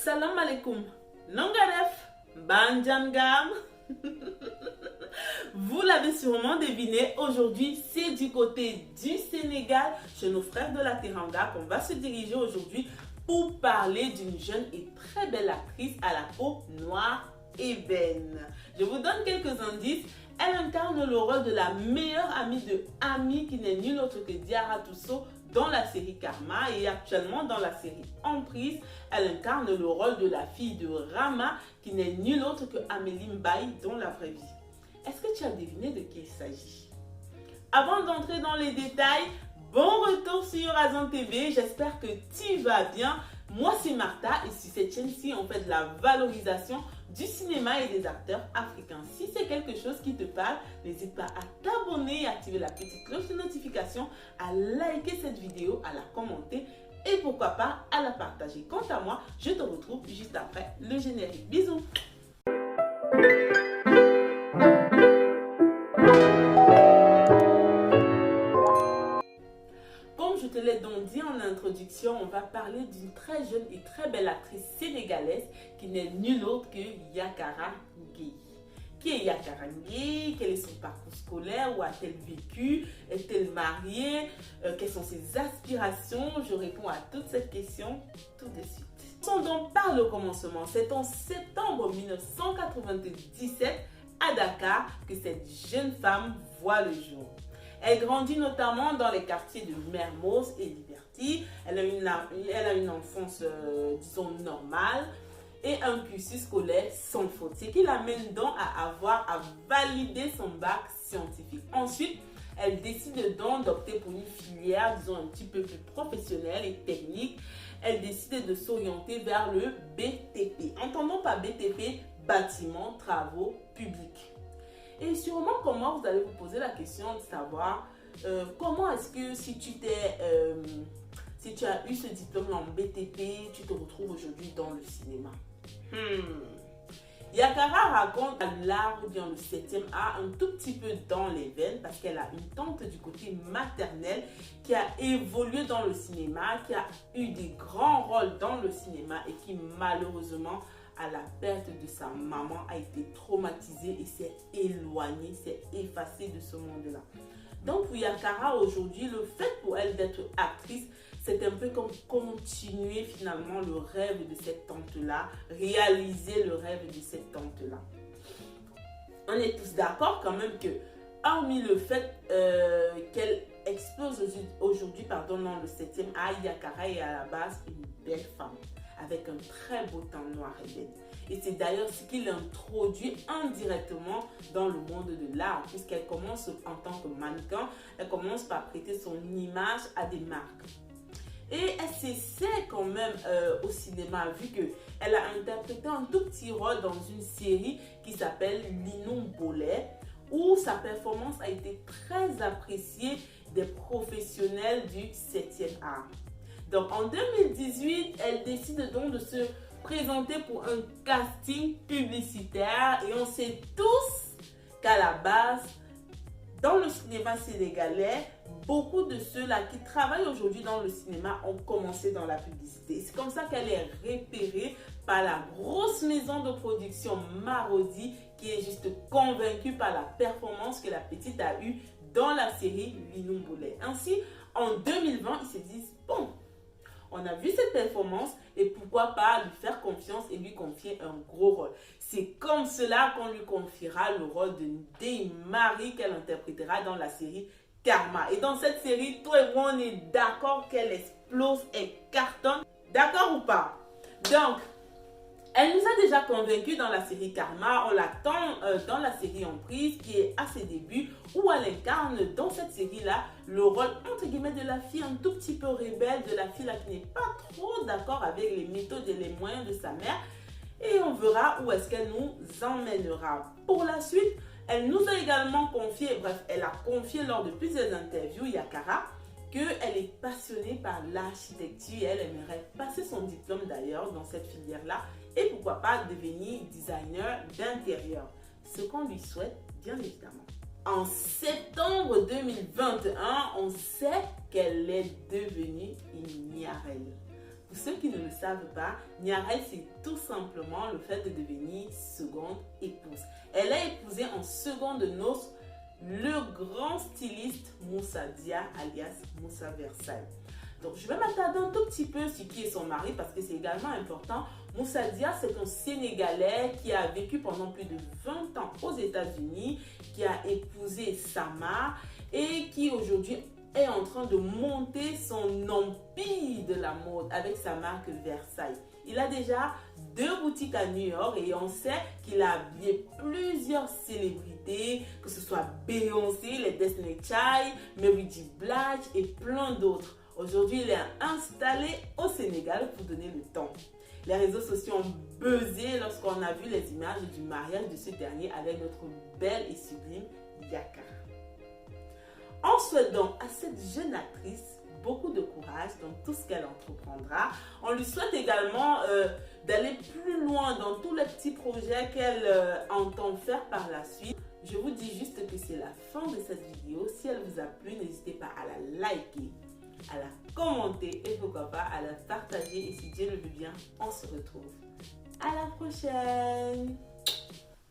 Salam alaikum. Nangaref, Banjangam. Vous l'avez sûrement deviné, aujourd'hui c'est du côté du Sénégal, chez nos frères de la Teranga, qu'on va se diriger aujourd'hui pour parler d'une jeune et très belle actrice à la peau noire ébène. Je vous donne quelques indices. Elle incarne le rôle de la meilleure amie de Ami, qui n'est nulle autre que Diarra Tousso dans la série Karma, et actuellement dans la série Emprise, elle incarne le rôle de la fille de Rama, qui n'est nulle autre que Amélie Mbaye dans la vraie vie. Est-ce que tu as deviné de qui il s'agit? Avant d'entrer dans les détails, bon retour sur Azan TV, j'espère que tu vas bien. Moi c'est Martha et sur cette chaîne-ci on fait de la valorisation du cinéma et des acteurs africains. Si c'est quelque chose qui te parle, n'hésite pas à t'abonner et activer la petite cloche de notification, à liker cette vidéo, à la commenter et pourquoi pas à la partager. Quant à moi, je te retrouve juste après le générique. Bisous! Je te l'ai donc dit en introduction, on va parler d'une très jeune et très belle actrice sénégalaise qui n'est nulle autre que Yakara N'Guèye. Qui est Yakara N'Guèye? Quel est son parcours scolaire? Où a-t-elle vécu? Est-elle mariée? Quelles sont ses aspirations? Je réponds à toutes ces questions tout de suite. Commençons donc par le commencement. C'est en septembre 1997 à Dakar que cette jeune femme voit le jour. Elle grandit notamment dans les quartiers de Mermoz et Liberty. Elle a une enfance, disons, normale et un cursus scolaire sans faute. Ce qui l'amène donc à valider son bac scientifique. Ensuite, elle décide donc d'opter pour une filière, disons, un petit peu plus professionnelle et technique. Elle décide de s'orienter vers le BTP. Entendons par BTP, bâtiment, travaux publics. Et sûrement, comment vous allez vous poser la question de savoir comment est-ce que si tu as eu ce diplôme en BTP, tu te retrouves aujourd'hui dans le cinéma. Yakara raconte l'art ou bien le 7e art un tout petit peu dans les veines parce qu'elle a une tante du côté maternel qui a évolué dans le cinéma, qui a eu des grands rôles dans le cinéma et qui malheureusement à la perte de sa maman a été traumatisée et s'est éloignée, s'est effacée de ce monde-là. Donc pour Yakara aujourd'hui, le fait pour elle d'être actrice, c'est un peu comme continuer finalement le rêve de cette tante-là, réaliser le rêve de cette tante-là. On est tous d'accord quand même que, hormis le fait qu'elle explose aujourd'hui dans le 7e art, Yakara est à la base une belle femme, avec un très beau teint noir et bête. Et c'est d'ailleurs ce qui l'introduit indirectement dans le monde de l'art, puisqu'elle commence en tant que mannequin, elle commence par prêter son image à des marques. Et elle s'essaie quand même au cinéma, vu qu'elle a interprété un tout petit rôle dans une série qui s'appelle Linon Bolet, où sa performance a été très appréciée des professionnels du 7e art. Donc en 2018, elle décide donc de se présenter pour un casting publicitaire et on sait tous qu'à la base, dans le cinéma sénégalais, beaucoup de ceux-là qui travaillent aujourd'hui dans le cinéma ont commencé dans la publicité. C'est comme ça qu'elle est repérée par la grosse maison de production Marodi qui est juste convaincue par la performance que la petite a eue dans la série Linon Bolet. Ainsi, en 2020, ils se disent « Bon, on a vu cette performance et pourquoi pas lui faire confiance et lui confier un gros rôle. » C'est comme cela qu'on lui confiera le rôle de Ndeye Marie qu'elle interprétera dans la série Karma. Et dans cette série, toi et moi, on est d'accord qu'elle explose et cartonne. D'accord ou pas? Donc, elle nous a déjà convaincus dans la série Karma. On l'attend dans la série Emprise qui est à ses débuts où elle incarne dans cette série-là le rôle entre guillemets de la fille un tout petit peu rebelle, de la fille là qui n'est pas trop d'accord avec les méthodes et les moyens de sa mère. Et on verra où est-ce qu'elle nous emmènera. Pour la suite, elle nous a également confié, bref, elle a confié lors de plusieurs interviews, Yakara, qu'elle est passionnée par l'architecture et elle aimerait passer son diplôme d'ailleurs dans cette filière-là et pourquoi pas devenir designer d'intérieur. Ce qu'on lui souhaite, bien évidemment. En septembre 2021, on sait qu'elle est devenue une IRL. Pour ceux qui ne le savent pas, Niarel, c'est tout simplement le fait de devenir seconde épouse. Elle a épousé en seconde noces le grand styliste Moussa Dia, alias Moussa Versailles. Donc, je vais m'attarder un tout petit peu sur qui est son mari parce que c'est également important. Moussa Dia, c'est un Sénégalais qui a vécu pendant plus de 20 ans aux États-Unis, qui a épousé Samar et qui aujourd'hui est en train de monter son empire de la mode avec sa marque Versailles. Il a déjà 2 boutiques à New York et on sait qu'il a habillé plusieurs célébrités, que ce soit Beyoncé, les Destiny Child, Mary J. Blige et plein d'autres. Aujourd'hui, il est installé au Sénégal pour donner le temps. Les réseaux sociaux ont buzzé lorsqu'on a vu les images du mariage de ce dernier avec notre belle et sublime Yakara. On souhaite donc à cette jeune actrice beaucoup de courage dans tout ce qu'elle entreprendra. On lui souhaite également d'aller plus loin dans tous les petits projets qu'elle entend faire par la suite. Je vous dis juste que c'est la fin de cette vidéo. Si elle vous a plu, n'hésitez pas à la liker, à la commenter et pourquoi pas à la partager. Et si Dieu le veut bien, on se retrouve à la prochaine.